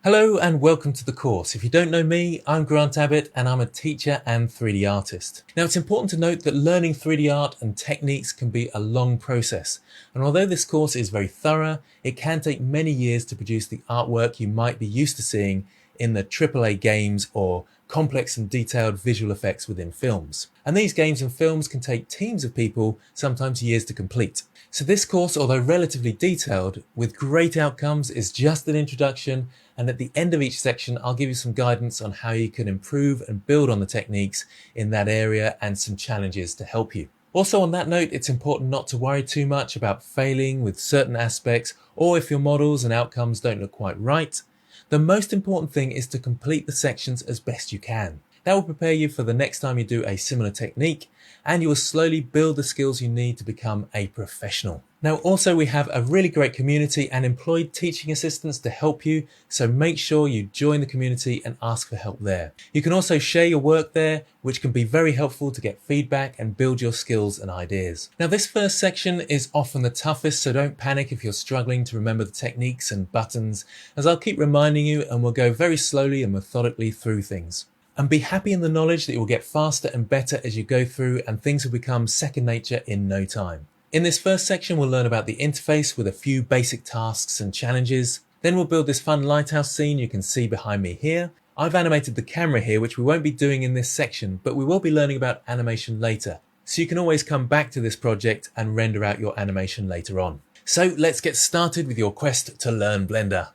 Hello and welcome to the course. If you don't know me, I'm Grant Abbott and I'm a teacher and 3D artist. Now it's important to note that learning 3D art and techniques can be a long process. And although this course is very thorough, it can take many years to produce the artwork you might be used to seeing in the AAA games or complex and detailed visual effects within films. And these games and films can take teams of people, sometimes years to complete. So this course, although relatively detailed, with great outcomes, is just an introduction, and at the end of each section I'll give you some guidance on how you can improve and build on the techniques in that area and some challenges to help you. Also on that note, it's important not to worry too much about failing with certain aspects or if your models and outcomes don't look quite right. The most important thing is to complete the sections as best you can. That will prepare you for the next time you do a similar technique, and you will slowly build the skills you need to become a professional. Now also we have a really great community and employed teaching assistants to help you, so make sure you join the community and ask for help there. You can also share your work there, which can be very helpful to get feedback and build your skills and ideas. Now this first section is often the toughest, so don't panic if you're struggling to remember the techniques and buttons, as I'll keep reminding you and we'll go very slowly and methodically through things. And be happy in the knowledge that you will get faster and better as you go through and things will become second nature in no time. In this first section, we'll learn about the interface with a few basic tasks and challenges. Then we'll build this fun lighthouse scene you can see behind me here. I've animated the camera here, which we won't be doing in this section, but we will be learning about animation later. So you can always come back to this project and render out your animation later on. So let's get started with your quest to learn Blender.